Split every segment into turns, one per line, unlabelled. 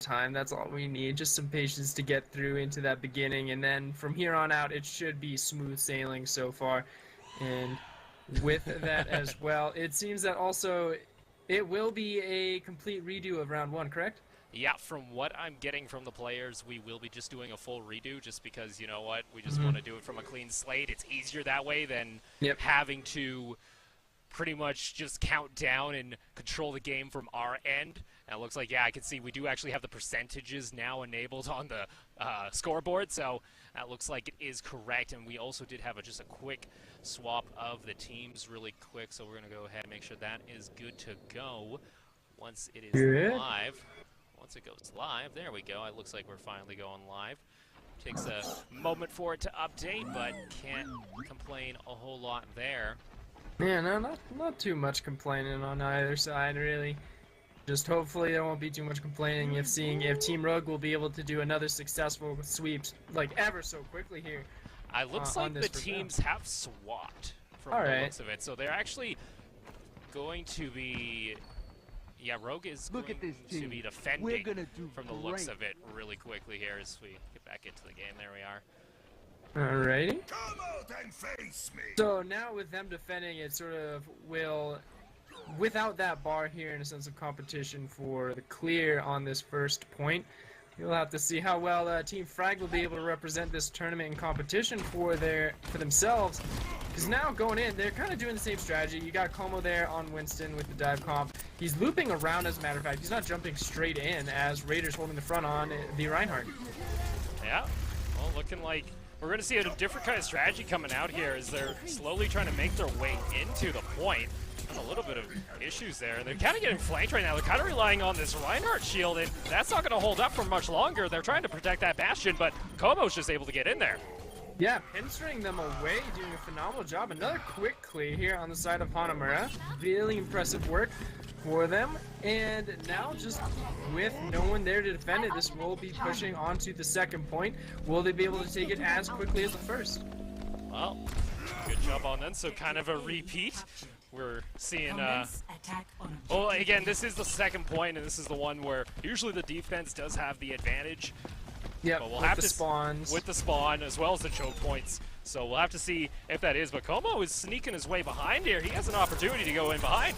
time. That's all we need. Just some patience to get through into that beginning, and then from here on out, it should be smooth sailing so far. And with that as well, it seems that also it will be a complete redo of round 1, correct?
Yeah, from what I'm getting from the players, we will be just doing a full redo just because, you know what, we just want to do it from a clean slate. It's easier that way than having to pretty much just count down and control the game from our end. And it looks like, yeah, I can see we do actually have the percentages now enabled on the scoreboard, so that looks like it is correct. And we also did have just a quick swap of the teams really quick, so we're going to go ahead and make sure that is good to go once it is live. Once it goes live, there we go. It looks like we're finally going live. Takes a moment for it to update, but can't complain a whole lot there.
Yeah, no, not too much complaining on either side, really. Just hopefully there won't be too much complaining if Team Rogue will be able to do another successful sweep, like ever so quickly here.
It looks like the teams have swapped from the looks of it, so they're actually going to be. Yeah, Rogue is going to be defending from the looks of it really quickly here as we get back into the game. There we are.
Alrighty.
Come out and face me.
So now with them defending, it sort of will, without that bar here in a sense of competition for the clear on this first point, you'll have to see how well Team Frag will be able to represent this tournament in competition for themselves. Because now going in, they're kind of doing the same strategy. You got Como there on Winston with the dive comp. He's looping around, as a matter of fact. He's not jumping straight in as Raiders holding the front on the Reinhardt.
Yeah, well, looking like we're going to see a different kind of strategy coming out here as they're slowly trying to make their way into the point. And a little bit of issues there. They're kind of getting flanked right now. They're kind of relying on this Reinhardt shield, and that's not going to hold up for much longer. They're trying to protect that Bastion, but Komo's just able to get in there.
Yeah, pinstering them away, doing a phenomenal job. Another quick clear here on the side of Hanamura. Really impressive work for them. And now just with no one there to defend it, this will be pushing onto the second point. Will they be able to take it as quickly as the first?
Well, good job on them. So kind of a repeat. We're seeing, well, again, this is the second point, and this is the one where usually the defense does have the advantage.
Yeah,
we'll have to spawns. With the spawn, as well as the choke points. So we'll have to see if that is. But Como is sneaking his way behind here. He has an opportunity to go in behind.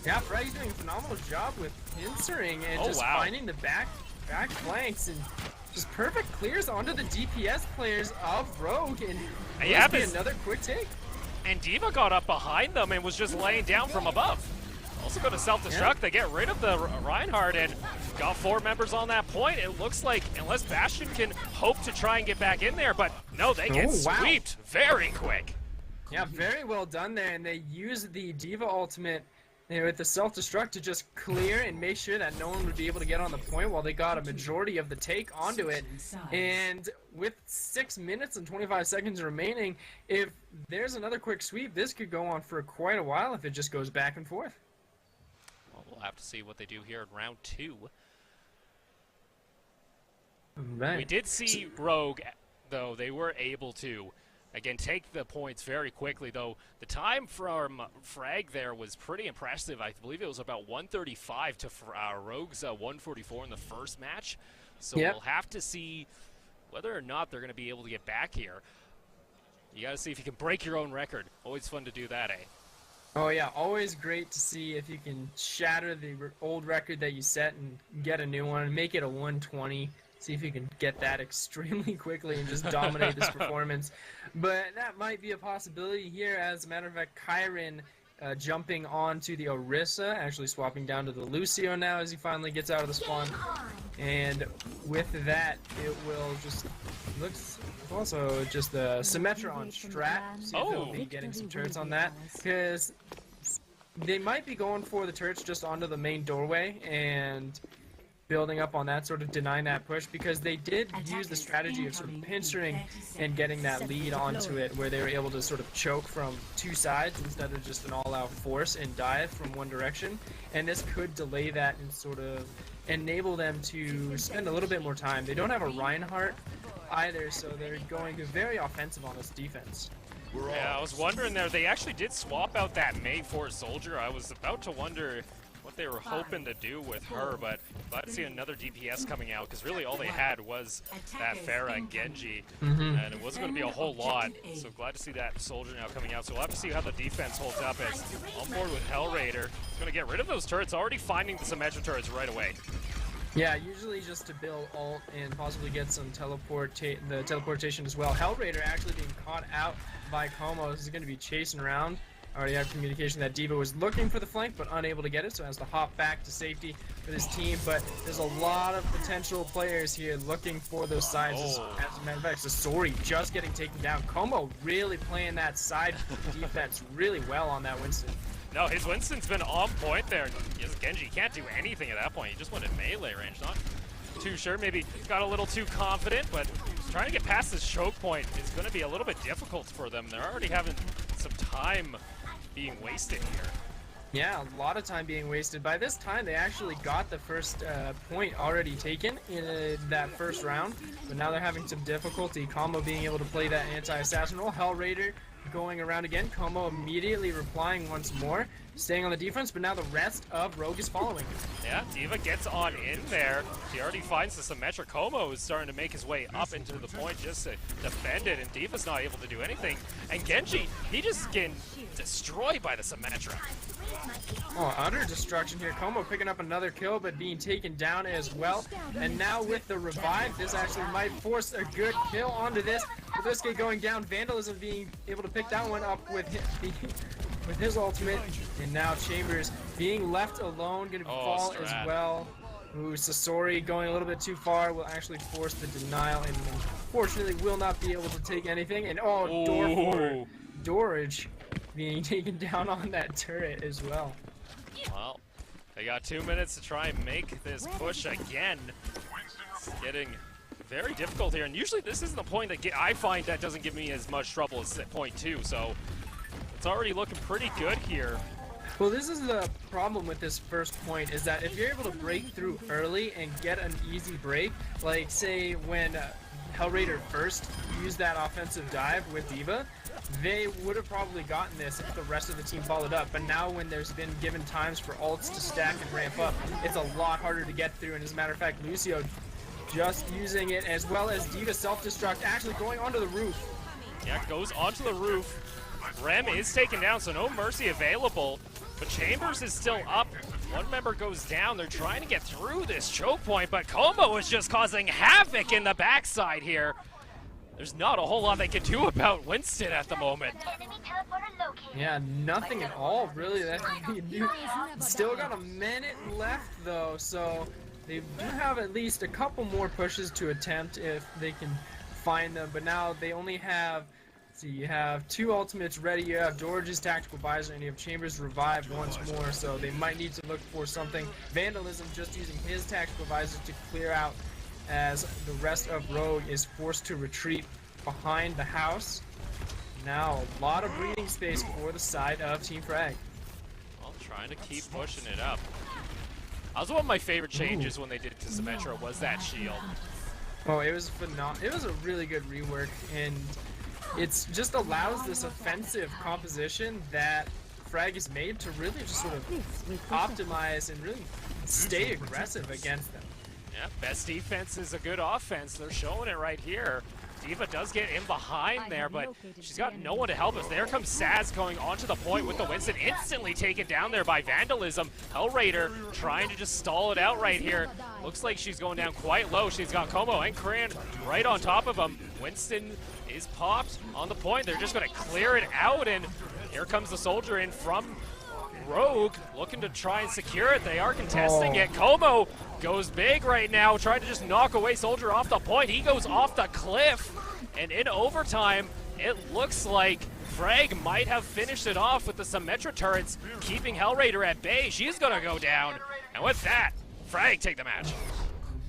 Yeah, Frag's doing a phenomenal job with pincering and finding the back flanks and just perfect clears onto the DPS players of Rogue. And another quick take.
And D.Va got up behind them and was just laying down from above. Also go to self-destruct. They get rid of the Reinhardt and got 4 members on that point. It looks like, unless Bastion can hope to try and get back in there, but no, they get sweeped very quick.
Yeah, very well done there, and they use the D.Va ultimate with the self-destruct to just clear and make sure that no one would be able to get on the point while they got a majority of the take onto it. And with 6 minutes and 25 seconds remaining, if there's another quick sweep, this could go on for quite a while if it just goes back and forth.
We'll have to see what they do here in round 2.
Right.
We did see Rogue, though, they were able to, again, take the points very quickly, though. The time from Frag there was pretty impressive. I believe it was about 135 to Rogue's 144 in the first match. So we'll have to see whether or not they're going to be able to get back here. You got to see if you can break your own record. Always fun to do that, eh?
Oh yeah, always great to see if you can shatter the old record that you set and get a new one and make it a 120. See if you can get that extremely quickly and just dominate this performance. But that might be a possibility here. As a matter of fact, Kyron jumping onto the Orisa, actually swapping down to the Lucio now as he finally gets out of the spawn. And with that, it will just looks also just the Symmetra on Strat. See if they'll be getting some turrets on that, because they might be going for the turrets just onto the main doorway and building up on that, sort of denying that push, because they did use the strategy of sort of pinstering and getting that lead onto it, where they were able to sort of choke from 2 sides instead of just an all-out force and dive from one direction. And this could delay that and sort of enable them to spend a little bit more time. They don't have a Reinhardt either, so they're going very offensive on this defense.
Yeah, I was wondering there, they actually did swap out that May Force soldier. I was about to wonder what they were hoping to do with her, but glad to see another DPS coming out, because really all they had was that Pharah and Genji, and it wasn't going to be a whole lot, so glad to see that soldier now coming out. So we'll have to see how the defense holds up as on board with Hellraider. He's going to get rid of those turrets, already finding the Symmetra turrets right away.
Yeah, usually just to build ult and possibly get some teleportation as well. Hellraider actually being caught out by Como. He's going to be chasing around. Already have communication that D.Va was looking for the flank but unable to get it, so has to hop back to safety with his team. But there's a lot of potential players here looking for those sides. As a matter of fact, Sasori just getting taken down. Como really playing that side defense really well on that Winston.
No, his Winston's been on point there. Yes, Genji can't do anything at that point. He just went in melee range. Not too sure. Maybe got a little too confident, but trying to get past this choke point is going to be a little bit difficult for them. They're already having some time being wasted here.
Yeah, a lot of time being wasted. By this time, they actually got the first point already taken in that first round, but now they're having some difficulty. Como being able to play that anti-assassin role. Hellraider going around again. Como immediately replying once more, staying on the defense, but now the rest of Rogue is following.
Yeah, D.Va gets on in there. He already finds the Symmetra. Como is starting to make his way up into the point just to defend it, and D.Va's not able to do anything. And Genji, he just getting destroyed by the Symmetra.
Oh, utter destruction here. Como picking up another kill, but being taken down as well. And now with the revive, this actually might force a good kill onto this. With this going down, Vandalism being able to pick that one up with his ultimate. And now Chambers being left alone, going to fall as well. Ooh, Sasori going a little bit too far will actually force the denial, and unfortunately will not be able to take anything. And Dorage being taken down on that turret as well.
Well, they got 2 minutes to try and make this push again. It's getting very difficult here, and usually this isn't the point that I find that doesn't give me as much trouble as point 2, so it's already looking pretty good here.
Well, this is the problem with this first point, is that if you're able to break through early and get an easy break, like say when Hellraider first used that offensive dive with D.Va, they would have probably gotten this if the rest of the team followed up. But now when there's been given times for ults to stack and ramp up, it's a lot harder to get through. And as a matter of fact, Lucio just using it, as well as D.Va self-destruct, actually going onto the roof.
Yeah, goes onto the roof. Rem is taken down, so no mercy available. But Chambers is still up. One member goes down. They're trying to get through this choke point, but Como is just causing havoc in the backside here. There's not a whole lot they can do about Winston at the moment.
Yeah, nothing at all, really, that they can do. Still got a minute left, though, so they do have at least a couple more pushes to attempt if they can find them. But now they only have, so you have 2 ultimates ready. You have George's Tactical Visor, and you have Chambers Revive once more, so they might need to look for something. Vandalism just using his Tactical Visor to clear out, as the rest of Rogue is forced to retreat behind the house. Now, a lot of breathing space for the side of Team Frag.
Well, trying to keep pushing it up. That was one of my favorite changes when they did it to Symmetra, was that shield.
Oh, it was phenomenal. It was a really good rework, and it just allows this offensive composition that Frag has made to really just sort of optimize and really stay aggressive against them.
Yeah, best defense is a good offense. They're showing it right here. D.Va does get in behind there, but she's got no one to help us. There comes Saz going onto the point with the Winston, instantly taken down there by Vandalism. Hellraider trying to just stall it out right here. Looks like she's going down quite low. She's got Como and Cran right on top of him. Winston is popped on the point. They're just going to clear it out, and here comes the soldier in from Rogue, looking to try and secure it. They are contesting it. Como goes big right now, trying to just knock away Soldier off the point. He goes off the cliff, and in overtime, it looks like Frag might have finished it off with the Symmetra turrets, keeping Hellraider at bay. She's gonna go down, and with that, Frag take the match.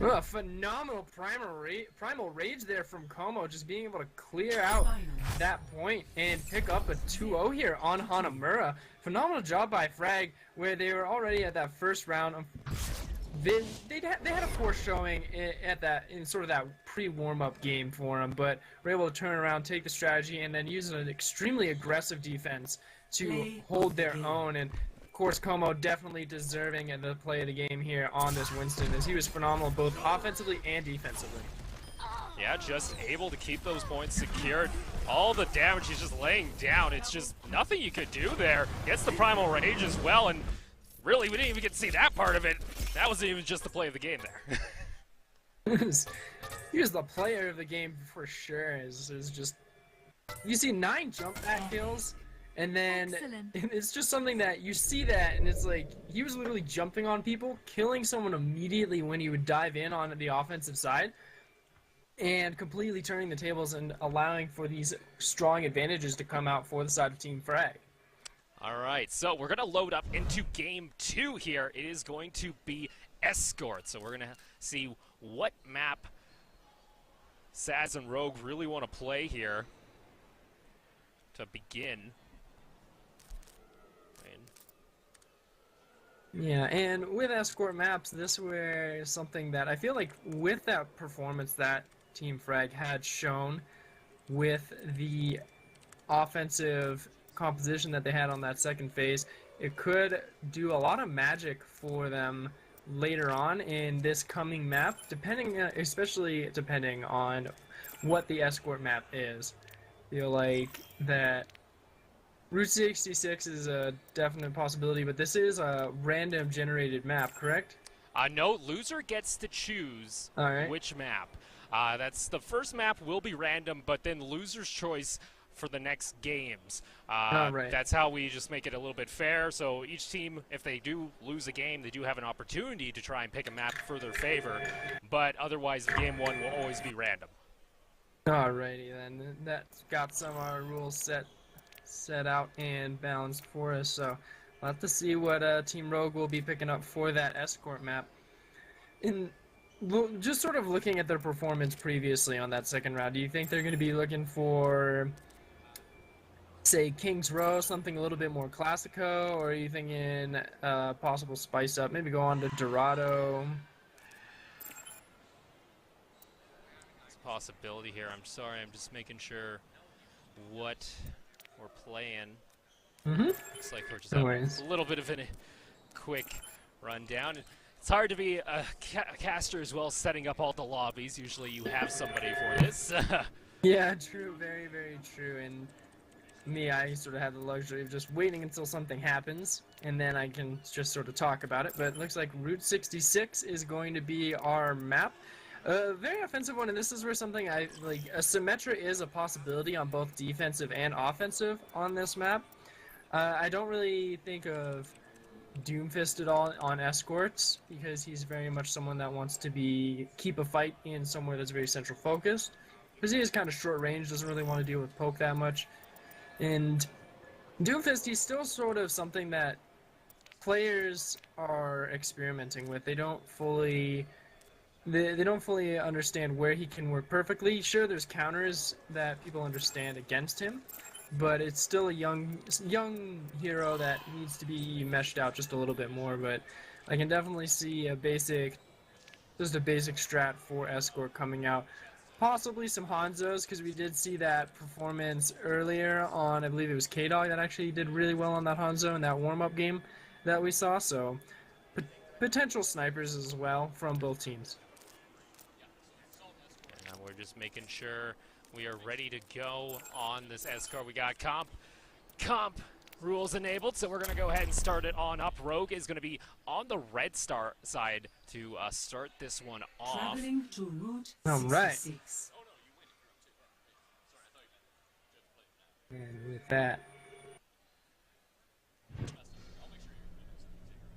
A phenomenal primal rage there from Como, just being able to clear out that point and pick up a 2-0 here on Hanamura. Phenomenal job by Frag, where they were already at that first round. They had a poor showing in sort of that pre-warm-up game for them, but were able to turn around, take the strategy, and then use an extremely aggressive defense to hold their own. And of course, Como definitely deserving the play of the game here on this Winston, as he was phenomenal both offensively and defensively.
Yeah, just able to keep those points secured. All the damage he's just laying down. It's just nothing you could do there. Gets the Primal Rage as well, and really, we didn't even get to see that part of it. That wasn't even just the play of the game there.
He was the player of the game for sure. Is just, you see 9 jump back kills, and then it's just something that you see that, and it's like he was literally jumping on people, killing someone immediately when he would dive in on the offensive side, and completely turning the tables and allowing for these strong advantages to come out for the side of Team Frag.
All right, so we're going to load up into Game 2 here. It is going to be Escort, so we're going to see what map Saz and Rogue really want to play here to begin.
Yeah, and with Escort maps, this was something that I feel like with that performance that Team Frag had shown with the offensive composition that they had on that second phase, it could do a lot of magic for them later on in this coming map, especially depending on what the Escort map is. I feel like that Route 66 is a definite possibility, but this is a random generated map, correct?
No, loser gets to choose which map. That's the first map will be random, but then loser's choice for the next games. That's how we just make it a little bit fair. So each team, if they do lose a game, they do have an opportunity to try and pick a map for their favor. But otherwise, game 1 will always be random.
Alrighty then, that's got some of our rules set out and balanced for us. So we'll have to see what Team Rogue will be picking up for that Escort map. Just sort of looking at their performance previously on that second round, do you think they're going to be looking for, say, King's Row, something a little bit more classico, or are you thinking possible spice up, maybe go on to Dorado?
It's a possibility here. I'm sorry, I'm just making sure what we're playing. Looks like we're just having a little bit of a quick rundown. It's hard to be a caster as well, setting up all the lobbies. Usually you have somebody for this.
Yeah, true. Very, very true. And me, I sort of have the luxury of just waiting until something happens, and then I can just sort of talk about it. But it looks like Route 66 is going to be our map. A very offensive one, and this is where something a Symmetra is a possibility on both defensive and offensive on this map. I don't really think of Doomfist at all on Escorts, because he's very much someone that wants to keep a fight in somewhere that's very central focused. Because he is kind of short range, doesn't really want to deal with poke that much. And Doomfist, he's still sort of something that players are experimenting with. They don't fully understand where he can work perfectly. Sure, there's counters that people understand against him, but it's still a young hero that needs to be meshed out just a little bit more. But I can definitely see just a basic strat for Escort coming out. Possibly some Hanzos, because we did see that performance earlier on, I believe it was K-Dog that actually did really well on that Hanzo in that warm-up game that we saw. So potential snipers as well from both teams.
And we're just making sure we are ready to go on this Escort. We got comp rules enabled, so we're going to go ahead and start it on up. Rogue is going to be on the red star side to start this one off.
Traveling to Route 66.
All right. And with that,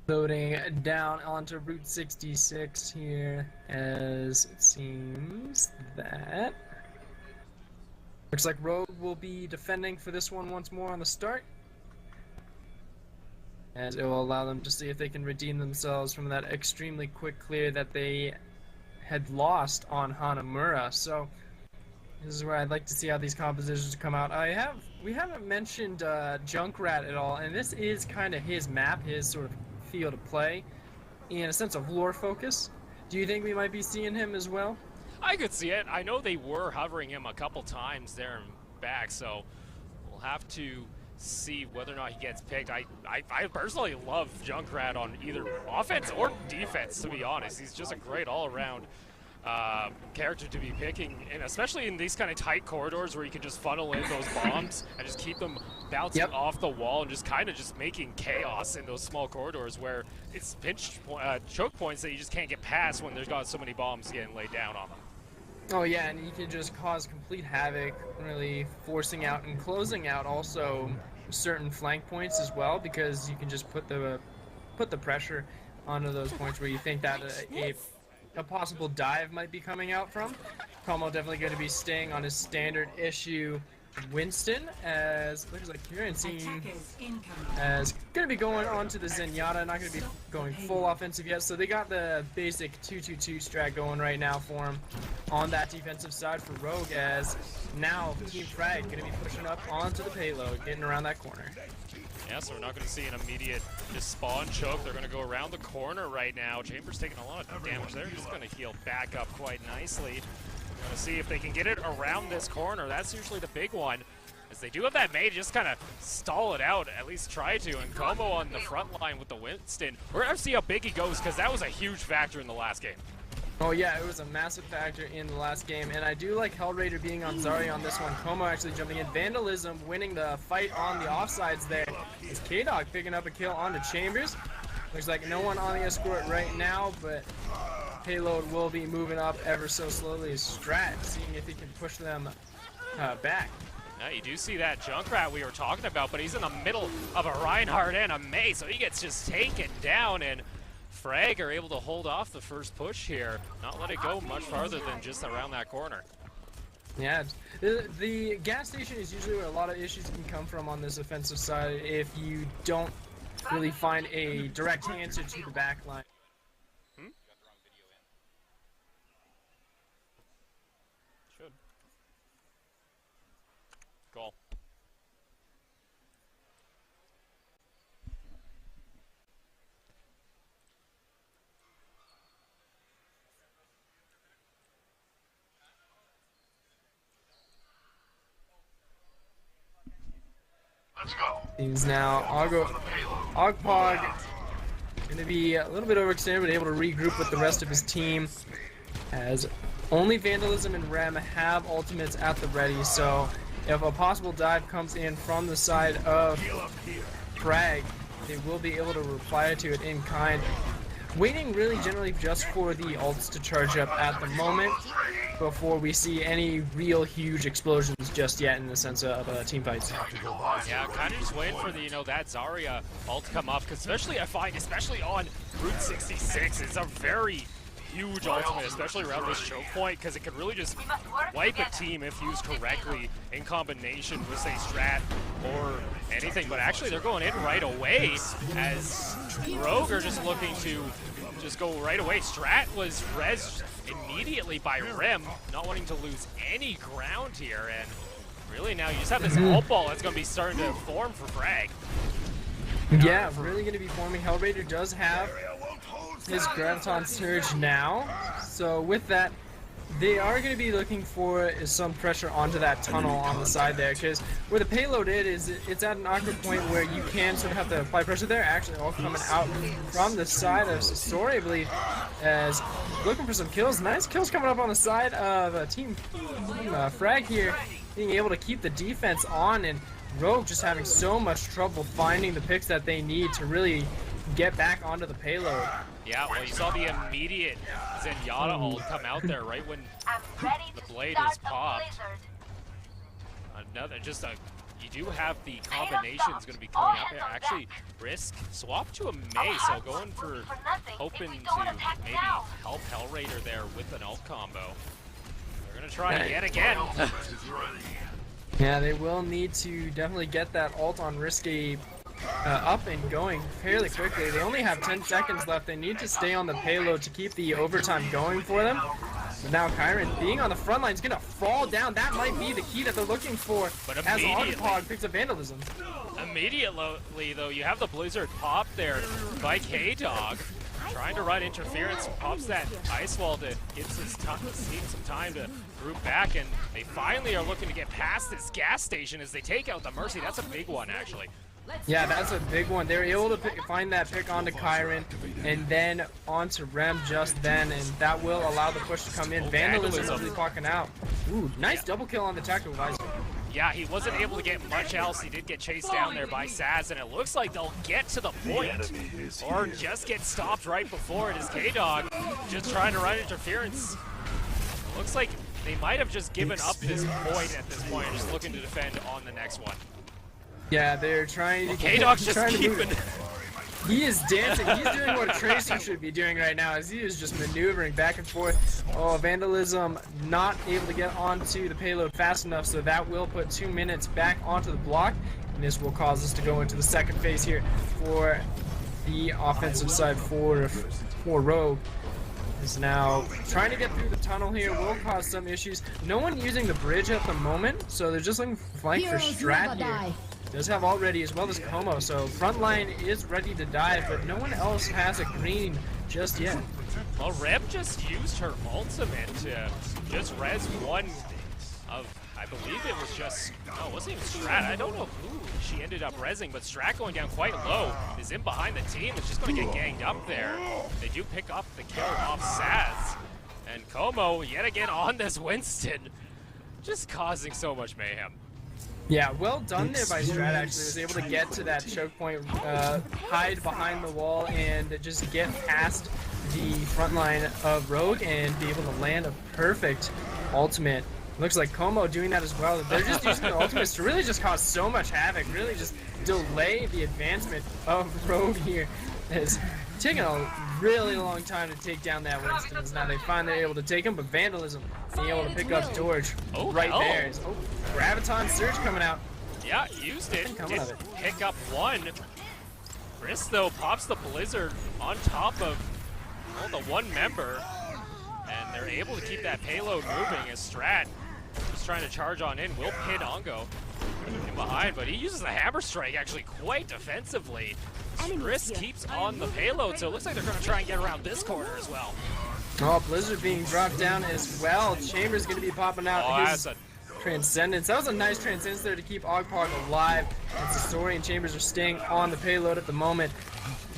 loading down onto Route 66 here, as it seems that looks like Rogue will be defending for this one once more on the start, as it will allow them to see if they can redeem themselves from that extremely quick clear that they had lost on Hanamura. So this is where I'd like to see how these compositions come out. We haven't mentioned Junkrat at all, and this is kind of his map, his sort of field of play, in a sense of lore focus. Do you think we might be seeing him as well?
I could see it. I know they were hovering him a couple times there and back, so we'll have to see whether or not he gets picked. I personally love Junkrat on either offense or defense, to be honest. He's just a great all-around character to be picking, and especially in these kind of tight corridors where you can just funnel in those bombs and just keep them bouncing off the wall and just kind of just making chaos in those small corridors where it's choke points that you just can't get past when there's got so many bombs getting laid down on them.
Oh yeah, and you can just cause complete havoc, really forcing out and closing out also certain flank points as well, because you can just put the pressure onto those points where you think that a possible dive might be coming out from. Como definitely going to be staying on his standard issue Winston, as looks like Kieran seeing as going to be going on to the Zenyatta, not going to be going full offensive yet, so they got the basic 2-2-2 strat going right now for him on that defensive side for Rogue, as now Team Frag going to be pushing up onto the payload, getting around that corner.
Yeah, so we're not going to see an immediate just spawn choke. They're going to go around the corner right now. Chamber's taking a lot of damage there. Just going to heal back up quite nicely. We're going to see if they can get it around this corner. That's usually the big one. As they do have that mate, just kind of stall it out, at least try to. And Como on the front line with the Winston. We're going to see how big he goes, because that was a huge factor in the last game.
Oh yeah, it was a massive factor in the last game, and I do like Hellraider being on Zarya on this one. Como actually jumping in. Vandalism winning the fight on the offsides there. It's K-Dog picking up a kill onto Chambers. Looks like no one on the escort right now, but payload will be moving up ever so slowly as Strat, seeing if he can push them back.
Now you do see that Junkrat we were talking about, but he's in the middle of a Reinhardt and a Mei, so he gets just taken down, and Frag are able to hold off the first push here, not let it go much farther than just around that corner.
Yeah, the gas station is usually where a lot of issues can come from on this offensive side if you don't really find a direct answer to the back line.
Should. Goal.
Let's go.
Seems now Ogpog going to be a little bit overextended, but able to regroup with the rest of his team, as only Vandalism and Rem have ultimates at the ready, so if a possible dive comes in from the side of Frag, they will be able to reply to it in kind. Waiting really generally just for the ults to charge up at the moment before we see any real huge explosions just yet in the sense of team fights.
Yeah, kind of just waiting for the, that Zarya ult to come up, because especially I find, especially on Route 66, it's a very huge ultimate, especially around this choke point, because it can really just wipe a team if used correctly in combination with, say, Strat or anything. But actually, they're going in right away, as Rogue are just looking to just go right away. Strat was rezzed immediately by Rem, not wanting to lose any ground here, and really now you just have this ult ball that's going to be starting to form for Frag.
Yeah, really going to be forming. Hellraider does have his Graviton Surge now, so with that, they are going to be looking for some pressure onto that tunnel on the side there, because where the payload is, it's at an awkward point where you can sort of have to apply pressure there. Actually, all coming out from the side of Sasori, I believe, as looking for some kills. Nice kills coming up on the side of Team Frag here, being able to keep the defense on, and Rogue just having so much trouble finding the picks that they need to really get back onto the payload.
Yeah, well, you saw the immediate Zenyatta ult come out there right when the blade is popped. Another, you do have the combinations going to be coming up here. Actually, Risk swap to a Mei, so going for hoping to maybe help Hellraider there with an ult combo. They're going to try it yet again.
Yeah, they will need to definitely get that ult on Risky up and going fairly quickly. They only have 10 seconds left. They need to stay on the payload to keep the overtime going for them. But now Kyron, being on the front line, is going to fall down. That might be the key that they're looking for,
but
as Ogpog picks up Vandalism.
Immediately, though, you have the Blizzard pop there by K-Dog. trying to run interference, pops that ice wall to get some time to group back, and they finally are looking to get past this gas station as they take out the Mercy. That's a big one, actually.
Yeah, that's a big one. They were able to find that pick onto Kyron and then onto Rem just then, and that will allow the push to come in. Vandalism really clocking out. Ooh, nice double kill on the tactical visor.
Yeah, he wasn't able to get much else. He did get chased down there by Saz, and it looks like they'll get to the point or just get stopped right before it. Is K-Dog just trying to run interference. Looks like they might have just given up this point at this point and just looking to defend on the next one.
Yeah, they're trying to.
K-Dog's just keeping.
He is dancing. He's doing what Tracer should be doing right now, as he is just maneuvering back and forth. Oh, Vandalism not able to get onto the payload fast enough, so that will put 2 minutes back onto the block, and this will cause us to go into the second phase here for the offensive side for Rogue. Is now trying to get through the tunnel here, will cause some issues. No one using the bridge at the moment, so they're just looking for flank for Strat here. Does have already, as well as Como, so front line is ready to dive, but no one else has a green just yet.
Well, Reb just used her ultimate to just res one of, I believe it was just, no, it wasn't even Strat. I don't know who she ended up resing, but Strat going down quite low is in behind the team. It's just going to get ganged up there. They do pick up the kill off Saz. And Como, yet again on this Winston, just causing so much mayhem.
Yeah, well done there by Strat, actually. Was able to get to that choke point, hide behind the wall, and just get past the front line of Rogue and be able to land a perfect ultimate. Looks like Como doing that as well. They're just using their ultimates to really just cause so much havoc, really just delay the advancement of Rogue here. It's taking a really long time to take down that Winston, as now they finally able to take him, but Vandalism being able to pick up George right there. Oh, Graviton Surge coming out.
Yeah, used it. Did pick up one. Chris, though, pops the Blizzard on top of the one member, and they're able to keep that payload moving as Strat is trying to charge on in. Will pin Ongo in behind, but he uses the Hammer Strike actually quite defensively. Chris keeps on the payload, so it looks like they're going to try and get around this corner as well.
Oh, Blizzard being dropped down as well. Chambers going to be popping out his Transcendence. That was a nice Transcendence there to keep Ogpog alive. And Sasori and Chambers are staying on the payload at the moment.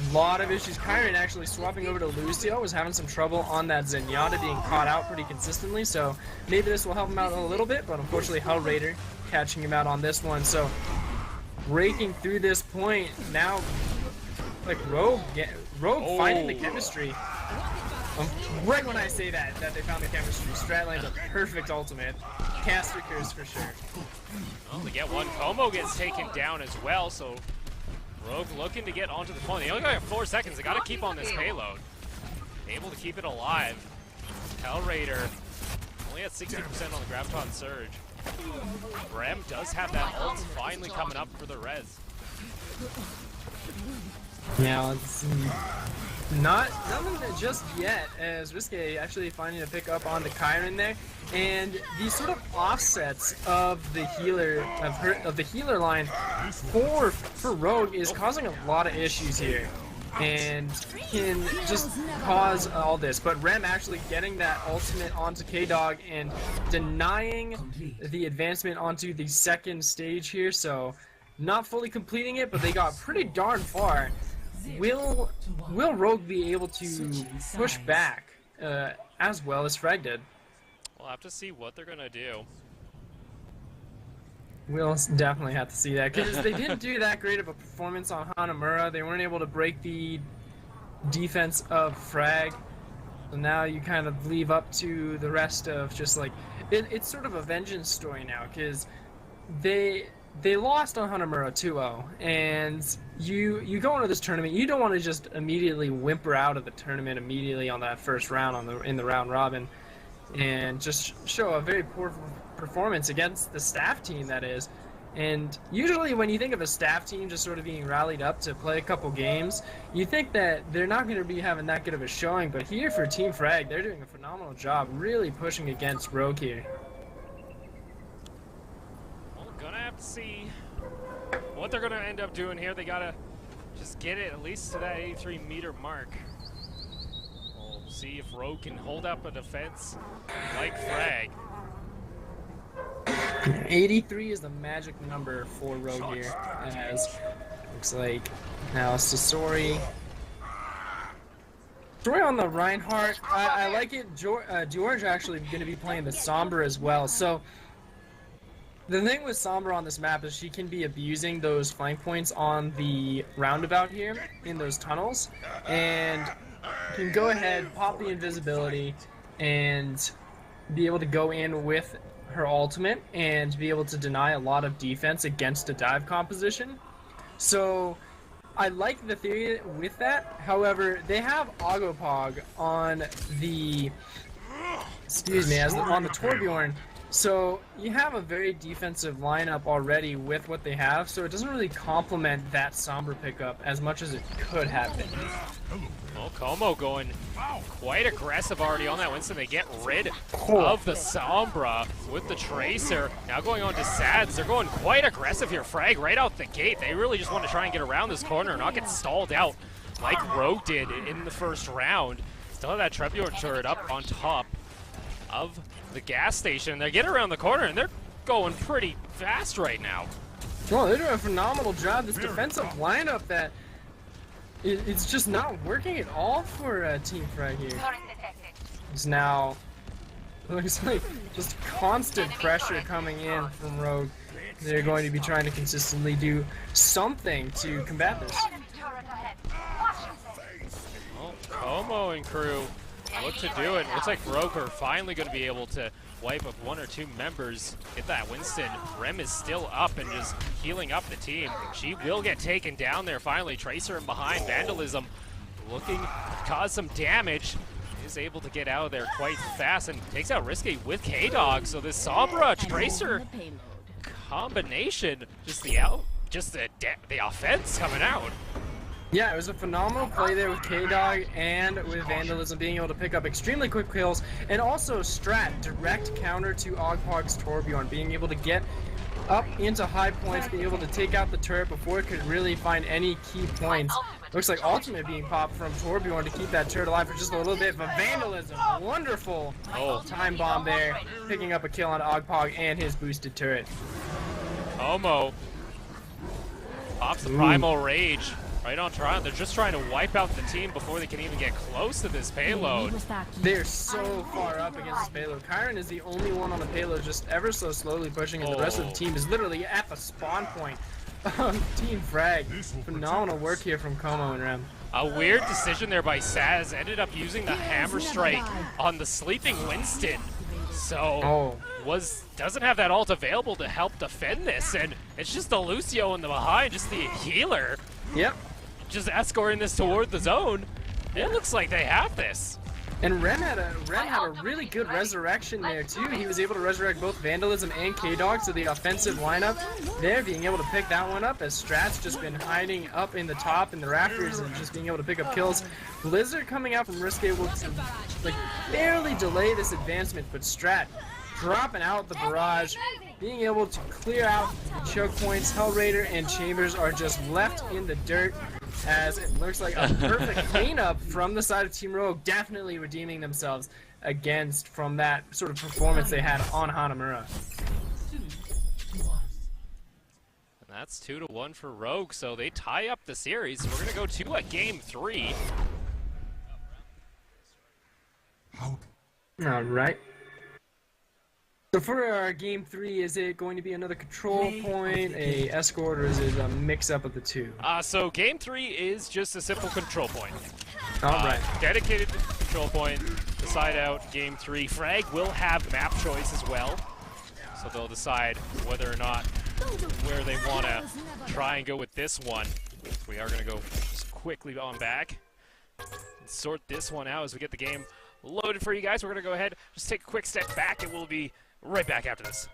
A lot of issues. Kyron actually swapping over to Lucio was having some trouble on that Zenyatta, being caught out pretty consistently, so maybe this will help him out a little bit, but unfortunately Hell Raider catching him out on this one. So breaking through this point now, like Rogue finding the chemistry. Right when I say that they found the chemistry, Stratland's a perfect ultimate. Caster Curse for sure.
Well, they get one. Como gets taken down as well, so Rogue looking to get onto the phone. They only got 4 seconds. They got to keep on this payload. Able to keep it alive. Hell Raider only at 60% on the Graviton Surge. Rem does have that ult finally coming up for the res.
Yeah, it's nothing just yet, as Risque actually finding to pick up on the Kyron there, and these sort of offsets of the healer of the healer line for Rogue is causing a lot of issues here, and can just cause all this. But Rem actually getting that ultimate onto K-Dog and denying the advancement onto the second stage here, so not fully completing it, but they got pretty darn far. Will Rogue be able to push back as well as Frag did?
We'll have to see what they're gonna do.
We'll definitely have to see that, because they didn't do that great of a performance on Hanamura. They weren't able to break the defense of Frag. So now you kind of leave up to the rest of just like it's sort of a vengeance story now, because they lost on Hanamura 2-0, and you go into this tournament, you don't want to just immediately whimper out of the tournament immediately on that first round in the round robin, and just show a very poor performance against the staff team that is. And usually when you think of a staff team just sort of being rallied up to play a couple games, you think that they're not going to be having that good of a showing, but here for Team Frag, they're doing a phenomenal job really pushing against Rogue here.
To see what they're going to end up doing here. They got to just get it at least to that 83-meter mark. see if Rogue can hold up a defense like Frag.
83 is the magic number for Rogue here, as looks like now Sasori. Story on the Reinhardt, I like it. George actually going to be playing the Sombra as well. So the thing with Sombra on this map is she can be abusing those flank points on the roundabout here in those tunnels, and can go ahead, pop the invisibility, and be able to go in with her ultimate and be able to deny a lot of defense against a dive composition. So I like the theory with that. However, they have Ogopog on the on the Torbjorn. So you have a very defensive lineup already with what they have, so it doesn't really complement that Sombra pickup as much as it could have been.
Well, Como going quite aggressive already on that Winston. They get rid of the Sombra with the Tracer. Now going on to Sads. They're going quite aggressive here. Frag right out the gate. They really just want to try and get around this corner and not get stalled out like Rogue did in the first round. Still have that Trebjorn turret up on top of the gas station. They get around the corner and they're going pretty fast right now.
Well, they're doing a phenomenal job. This defensive lineup that it's just not working at all for Team Frag here. It's now looks like just constant pressure coming in from Rogue. They're going to be trying to consistently do something to combat this.
Well, Como and crew look to do it. Looks like Rogue are finally going to be able to wipe up one or two members. Get that Winston. Rem is still up and just healing up the team. She will get taken down there finally. Tracer in behind. Vandalism looking to cause some damage. Is able to get out of there quite fast and takes out Risky with K-Dog. So this Sombra Tracer combination, just the offense coming out.
Yeah, it was a phenomenal play there with K-Dog and with Vandalism being able to pick up extremely quick kills, and also Strat, direct counter to Ogpog's Torbjorn, being able to get up into high points, being able to take out the turret before it could really find any key points. Looks like ultimate being popped from Torbjorn to keep that turret alive for just a little bit, but Vandalism, wonderful time bomb there, picking up a kill on Ogpog and his boosted turret.
Omo pops the Primal Rage. Right on trial. They're just trying to wipe out the team before they can even get close to this payload.
They're so far up against this payload. Kyron is the only one on the payload, just ever so slowly pushing, and the rest of the team is literally at the spawn point of Team Frag. Phenomenal work here from Como and Rem.
A weird decision there by Saz. Ended up using the Hammer Strike on the sleeping Winston. So doesn't have that ult available to help defend this, and it's just the Lucio in the behind, just the healer.
Yep.
Just escorting this toward the zone. It looks like they have this.
And Ren had a really good resurrection there too. He was able to resurrect both Vandalism and K-Dog, so the offensive lineup there being able to pick that one up, as Strat's just been hiding up in the top in the rafters and just being able to pick up kills. Blizzard coming out from Risk able to barely delay this advancement, but Strat dropping out the barrage, being able to clear out the choke points. Hellraider and Chambers are just left in the dirt, as it looks like a perfect cleanup from the side of Team Rogue, definitely redeeming themselves from that sort of performance they had on Hanamura.
And that's 2-1 for Rogue, so they tie up the series. We're going to go to a Game 3.
All right. So for our Game 3, is it going to be another control point, a escort, or is it a mix-up of the two?
So Game 3 is just a simple control point.
All right.
Dedicated control point to side out Game 3. Frag will have map choice as well, so they'll decide whether or not where they want to try and go with this one. We are going to go just quickly on back and sort this one out as we get the game loaded for you guys. We're going to go ahead, just take a quick step back, and we'll be right back after this.